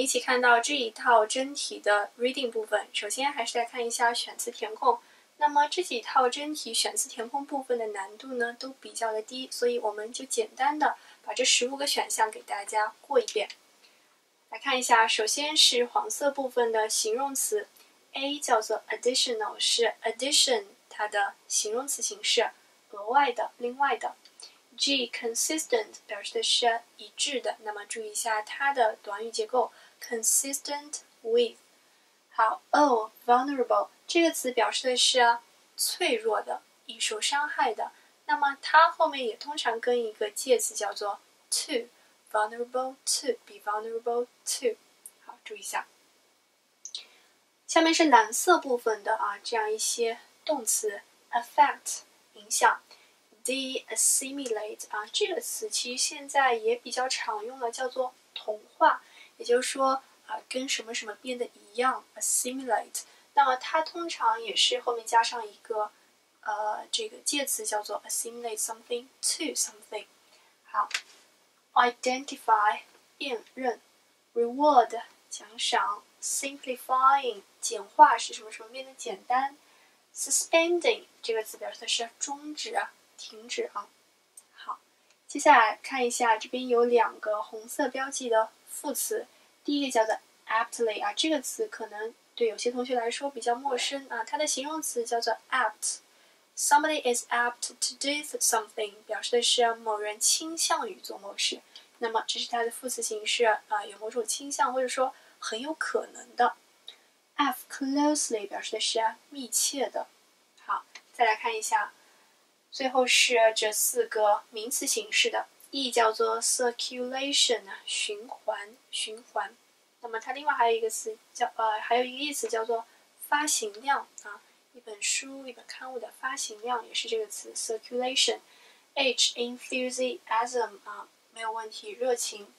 们一起看到这一套真题的 reading 部分。首先还是来看一下选词填空。那么这几套真题选词填空部分的难度呢都比较的低，所以我们就简单的把这15个选项给大家过一遍。来看一下，首先是黄色部分的形容词 A 叫做 additional， 是 addition 它的形容词形式，额外的、另外的。G consistent 表示的是一致的，那么注意一下它的短语结构 consistent with。 好 O vulnerable 这个词表示的是脆弱的、易受伤害的，那么它后面也通常跟一个介词叫做 to vulnerable to be vulnerable to。 好，注意一下。下面是蓝色部分的这样一些动词 affect 影响。De-assimilate 这个词其实现在也比较常用了，叫做同化，也就是说跟什么什么变得一样 assimilate。那么它通常也是后面加上一个这个介词叫做 assimilate something to something。 好 identify 辨认 reward 奖赏 simplifying 简化使什么什么变得简单 suspending 这个词表示的是终止停止好，接下来看一下，这边有2个红色标记的副词。第一个叫做 aptly 这个词可能对有些同学来说比较陌生它的形容词叫做 apt。 Somebody is apt to do something 表示的是某人倾向于做某事，那么这是它的副词形式有某种倾向或者说很有可能的。F closely 表示的是密切的。好，再来看一下，最后是这4个名词形式的 E 叫做 circulation 循环。那么它另外还有一个词叫还有一个意思叫做发行量一本书一本刊物的发行量也是这个词 circulation。 H enthusiasm 没有问题，热情。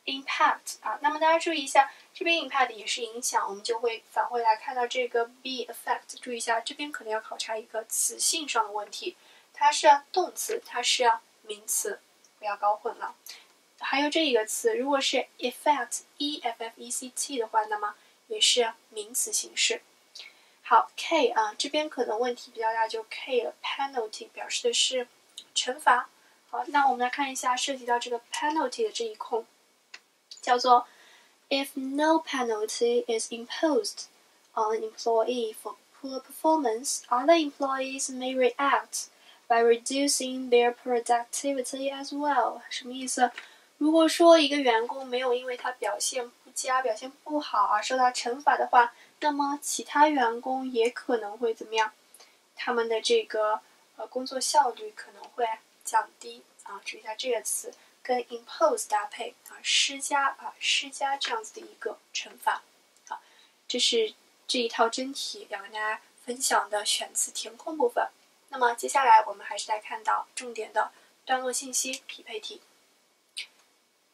Impact 那么大家注意一下，这边 impact 也是影响，我们就会返回来看到这个 be effect。 注意一下，这边可能要考察一个词性上的问题，它是动词，它是名词，不要搞混了。还有这一个词，如果是 effect E-F-F-E-C-T 的话，那么也是名词形式。好 K 这边可能问题比较大，就 K 了 penalty 表示的是惩罚。好，那我们来看一下涉及到这个 penalty 的这一空，叫做 If no penalty is imposed on an employee for poor performance, other employees may react by reducing their productivity as well。 什么意思？如果说一个员工没有因为他表现不佳、表现不好而受到惩罚的话，那么其他员工也可能会怎么样？他们的这个工作效率可能会降低注意一下这个词跟 impose 搭配施加这样子的一个惩罚。好，这是这一套真题要跟大家分享的选词填空部分。那么接下来我们还是来看到重点的段落信息匹配题。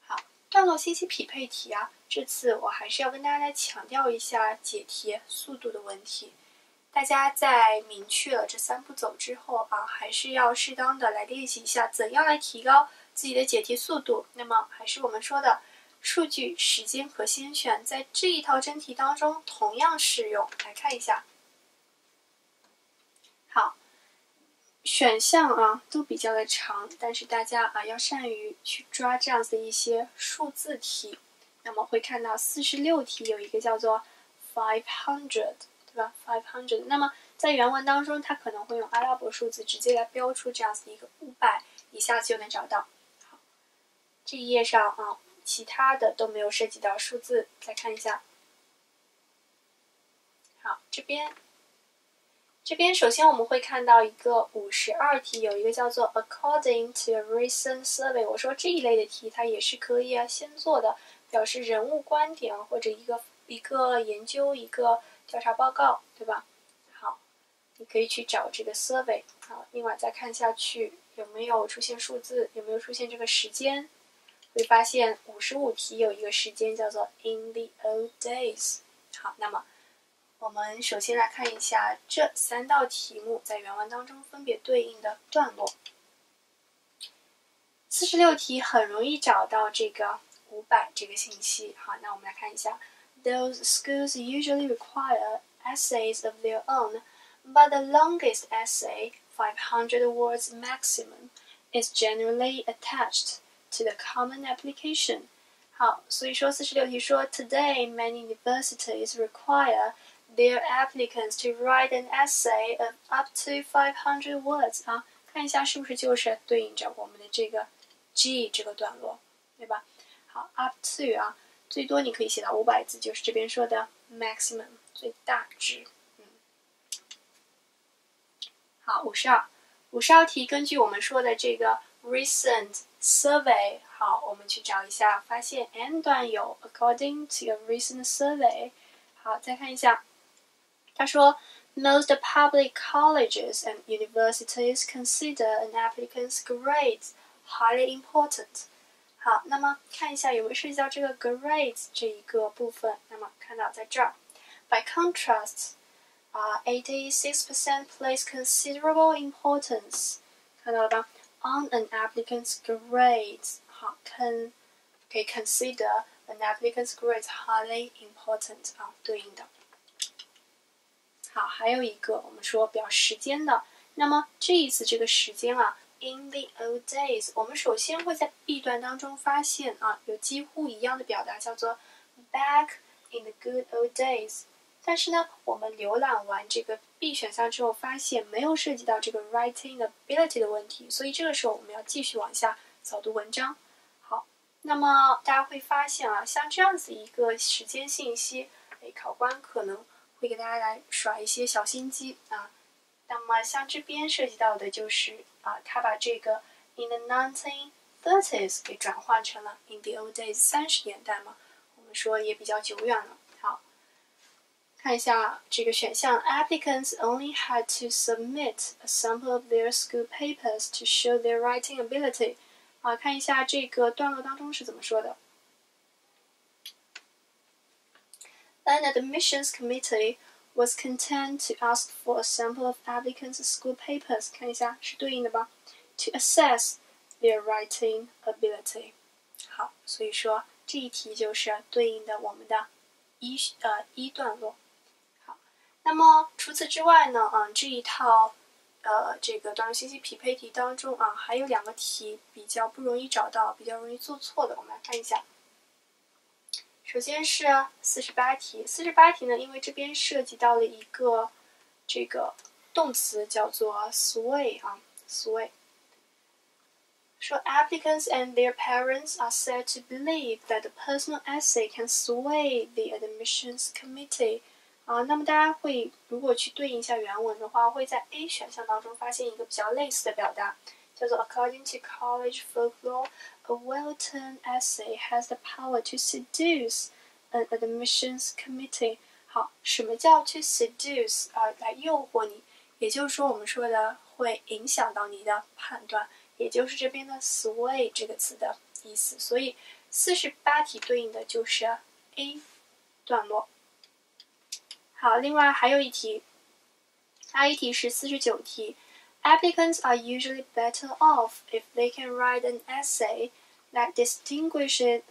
好，段落信息匹配题这次我还是要跟大家来强调一下解题速度的问题。大家在明确了这3步走之后还是要适当的来练习一下怎样来提高自己的解题速度。那么还是我们说的数据、时间和先选在这一套真题当中同样适用。来看一下。好，选项都比较的长，但是大家要善于去抓这样子的一些数字题。那么会看到46题有一个叫做500，对吧？500。那么在原文当中，它可能会用阿拉伯数字直接来标出这样子的一个500，一下子就能找到。好，这一页上其他的都没有涉及到数字。再看一下。好，这边首先我们会看到一个52题，有一个叫做 According to a recent survey。 我说这一类的题它也是可以先做的，表示人物观点或者一个研究、一个调查报告，对吧？好，你可以去找这个 survey。好，另外再看下去有没有出现数字，有没有出现这个时间，会发现55题有一个时间叫做 In the old days。 好，那么我们首先来看一下这3道题目在原文当中分别对应的段落。46题很容易找到这个500这个信息。好，那我们来看一下 ，Those schools usually require essays of their own, but the longest essay, 500 words maximum, is generally attached to the common application. 好，所以说46题说 Today many universities require their applicants to write an essay of up to 500 words 啊，看一下是不是就是对应着我们的这个 G 这个段落，对吧？好 ，up to 啊，最多你可以写到500字，就是这边说的 maximum 最大值。好，52题，根据我们说的这个 recent survey， 好，我们去找一下，发现 N 段有 according to a recent survey。好，再看一下，他说 most public colleges and universities consider an applicant's grades highly important。好，那么看一下有没有涉及到这个 grades 这一个部分。那么看到在这儿 ，by contrast。86% place considerable importance， 看到了吧 ？On an applicant's grades， 好，可以 consider an applicant's grades highly important 啊，对应的。好，还有一个我们说表时间的，那么这一次这个时间啊 ，in the old days， 我们首先会在 B 段当中发现啊，有几乎一样的表达，叫做 back in the good old days。但是呢，我们浏览完这个 B 选项之后，发现没有涉及到这个 writing ability 的问题，所以这个时候我们要继续往下扫读文章。好，那么大家会发现啊，像这样子一个时间信息，考官可能会给大家来耍一些小心机啊。那么像这边涉及到的就是啊，他把这个 in the 1930s 给转换成了 in the old days 30年代嘛，我们说也比较久远了。好。看一下这个选项 ，applicants only had to submit a sample of their school papers to show their writing ability。啊，看一下这个段落当中是怎么说的。An admissions committee was content to ask for a sample of applicants' school papers。看一下是对应的吧 ？To assess their writing ability。好，所以说这一题就是对应的我们的一段落。那么除此之外呢，这一套这个段落信息匹配题当中啊，还有2个题比较不容易找到，比较容易做错的，我们来看一下。首先是48题，48题呢，因为这边涉及到了一个这个动词叫做 sway 啊 ，sway。说 applicants and their parents are said to believe that the personal essay can sway the admissions committee。啊，那么大家会如果去对应一下原文的话，会在 A 选项当中发现一个比较类似的表达，叫做 According to college folklore, a well-turned essay has the power to seduce an admissions committee。好，什么叫 to seduce 啊？来诱惑你，也就是说我们说的会影响到你的判断，也就是这边的 sway 这个词的意思。所以48题对应的就是 A 段落。好，另外还有一题是49题。Applicants are usually better off if they can write an essay that distinguishes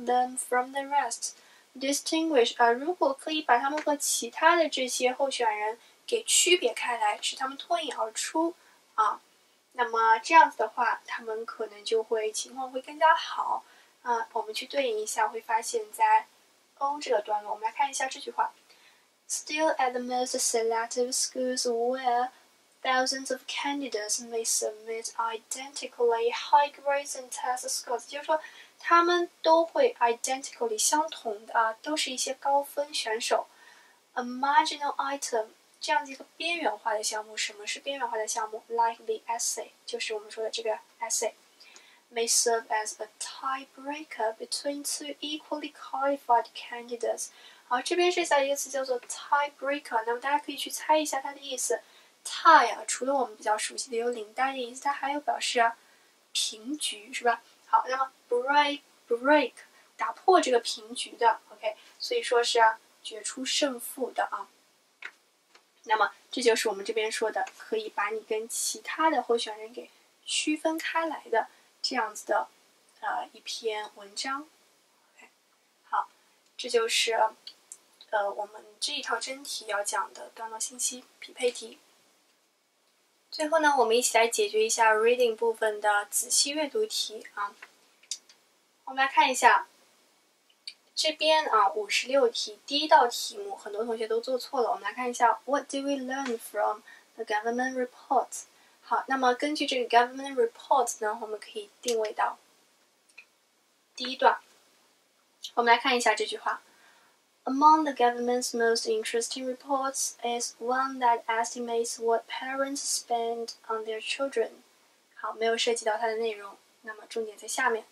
them from the rest. Distinguish 如果可以把他们和其他的这些候选人给区别开来，使他们脱颖而出啊，那么这样子的话，他们可能就会情况会更加好啊。我们去对应一下，会发现在 O 这个段落，我们来看一下这句话。Still at the most selective schools where thousands of candidates may submit identically high grades and test scores， 就是说他们都会 identically 相同的啊，都是一些高分选手。A marginal item 这样子一个边缘化的项目，什么是边缘化的项目 ？Like the essay， 就是我们说的这个 essay。May serve as a tiebreaker between two equally qualified candidates。好，这边是在一个词叫做 tiebreaker， 那么大家可以去猜一下它的意思。tie 啊，除了我们比较熟悉的有领带的意思，它还有表示平局，是吧？好，那么 break 打破这个平局的 ，OK， 所以说是决出胜负的啊。那么这就是我们这边说的，可以把你跟其他的候选人给区分开来的这样子的一篇文章。OK， 好，这就是我们这一套真题要讲的段落信息匹配题。最后呢，我们一起来解决一下 reading 部分的仔细阅读题啊。我们来看一下这边啊，56题，第一道题目很多同学都做错了。我们来看一下 What do we learn from the government report？ 好，那么根据这个 government report 呢，我们可以定位到第一段。我们来看一下这句话。Among the government's most interesting reports is one that estimates what parents spend on their children. 好，没有涉及到它的内容，那么重点在下面。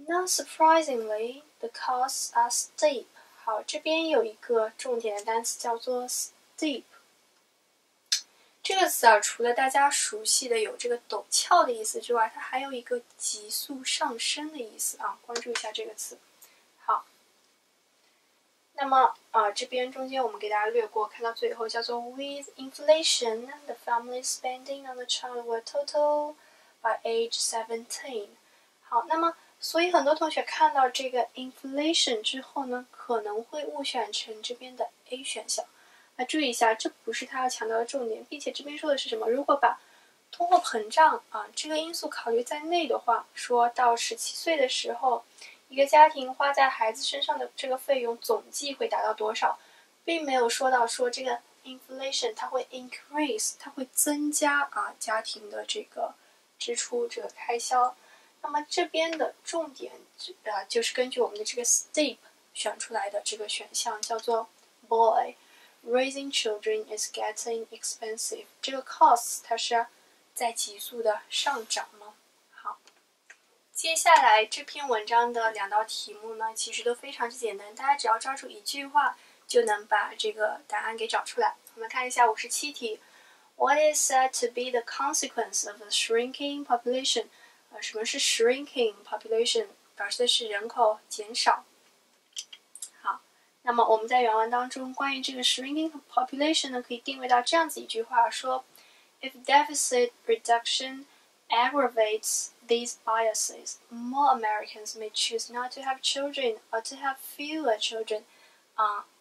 Not surprisingly, the costs are steep. 好，这边有一个重点的单词叫做 steep。这个词啊，除了大家熟悉的有这个陡峭的意思之外，它还有一个急速上升的意思啊，关注一下这个词。好。那么这边中间我们给大家略过，看到最后叫做 With inflation, the family spending on the child will total by age 17. 好，那么所以很多同学看到这个 inflation 之后呢，可能会误选成这边的 A 选项。注意一下，这不是他要强调的重点，并且这边说的是什么？如果把通货膨胀这个因素考虑在内的话，说到17岁的时候。一个家庭花在孩子身上的这个费用总计会达到多少，并没有说到说这个 inflation 它会 increase， 它会增加家庭的这个支出这个开销。那么这边的重点就是根据我们的这个 steep 选出来的这个选项叫做 boy raising children is getting expensive。 这个 costs 它是在急速的上涨吗？接下来这篇文章的2道题目呢，其实都非常之简单，大家只要抓住一句话就能把这个答案给找出来。我们看一下57题 What is said to be the consequence of a shrinking population？ 什么是 shrinking population？ 表示的是人口减少。好，那么我们在原文当中关于这个 shrinking population 呢，可以定位到这样子一句话，说 If deficit reduction aggravates these biases, more Americans may choose not to have children or to have fewer children.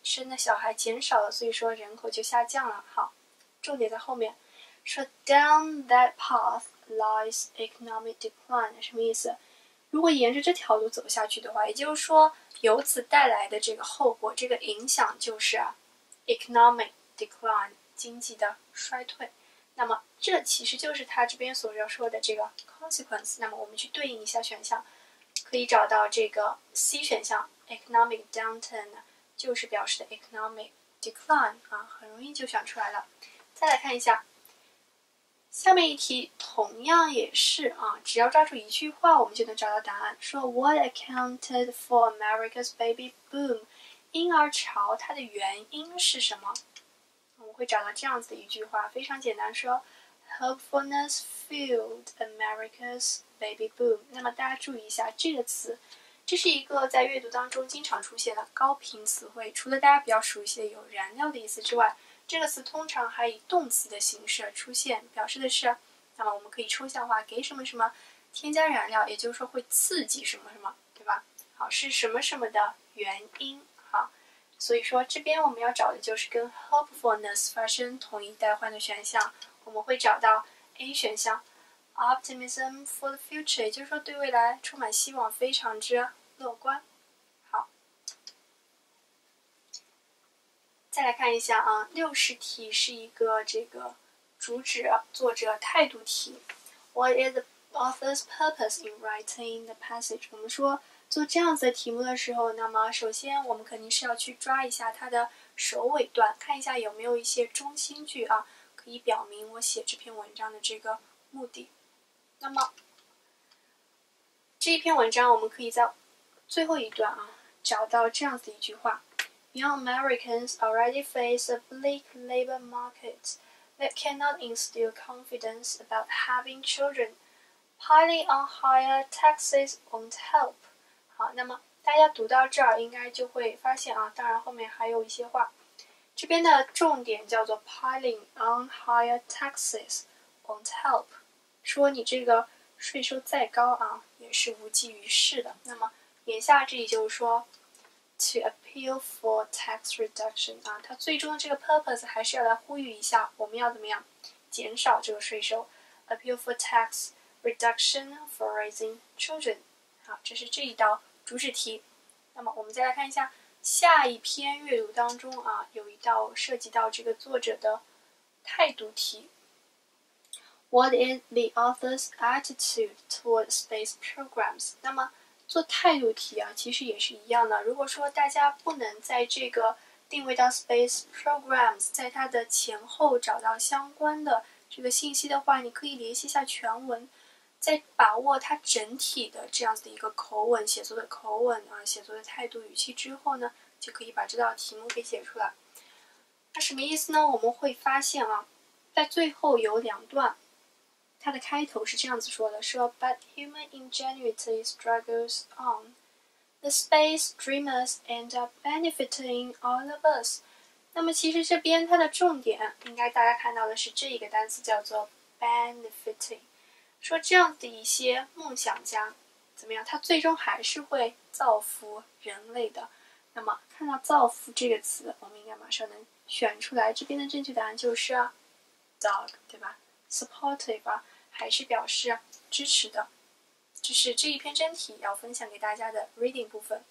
生的小孩减少了，所以说人口就下降了。好，重点在后面，说 down that path lies economic decline， 什么意思？如果沿着这条路走下去的话，也就是说由此带来的这个后果，这个影响就是economic decline， 经济的衰退。那么这其实就是他这边所要说的这个 consequence。 那么我们去对应一下选项，可以找到这个 C 选项 economic downturn 就是表示的 economic decline 很容易就选出来了。再来看一下下面一题，同样也是只要抓住一句话我们就能找到答案，说 What accounted for America's baby boom？ 婴儿潮它的原因是什么？我们会找到这样子的一句话，非常简单，说 Hopefulness fueled America's baby boom。 那么大家注意一下这个词，这是一个在阅读当中经常出现的高频词汇，除了大家比较熟悉的有燃料的意思之外，这个词通常还以动词的形式出现，表示的是那么我们可以抽象化，给什么什么添加燃料，也就是说会刺激什么什么，对吧？好，是什么什么的原因。好，所以说这边我们要找的就是跟 hopefulness 发生同义代换的选项，我们会找到 A 选项 optimism for the future， 也就是说对未来充满希望，非常之乐观。好，再来看一下60题是一个这个主旨作者态度题。 What is the author's purpose in writing the passage？ 我们说做这样子的题目的时候，那么首先我们肯定是要去抓一下它的首尾段，看一下有没有一些中心句可以表明我写这篇文章的这个目的。那么这一篇文章我们可以在最后一段找到这样子的一句话， Young Americans already face a bleak labor market that cannot instill confidence about having children. Piling on higher taxes won't help. 好，那么大家读到这儿应该就会发现当然后面还有一些话，这边的重点叫做 piling on higher taxes won't help， 说你这个税收再高啊，也是无济于事的。那么言下之意就是说 ，to appeal for tax reduction 啊，它最终的这个 purpose 还是要来呼吁一下，我们要怎么样减少这个税收 ，appeal for tax reduction for raising children。好，这是这一道主旨题。那么我们再来看一下下一篇阅读当中啊，有一道涉及到这个作者的态度题。What is the author's attitude toward space programs？ 那么做态度题啊，其实也是一样的。如果说大家不能在这个定位到 space programs， 在它的前后找到相关的这个信息的话，你可以联系一下全文，在把握它整体的这样子的一个口吻、写作的口吻啊、写作的态度、语气之后呢，就可以把这道题目给写出来。那什么意思呢？我们会发现啊，在最后有两段。它的开头是这样子说的，说 But human ingenuity struggles on. The space dreamers end up benefiting all of us. 那么其实这边它的重点应该大家看到的是这一个单词叫做 benefiting， 说这样的一些梦想家怎么样，他最终还是会造福人类的。那么看到造福这个词，我们应该马上能选出来，这边的正确答案就是 dog， 对吧？ supportive 啊，还是表示支持的。这是这一篇真题要分享给大家的 reading 部分。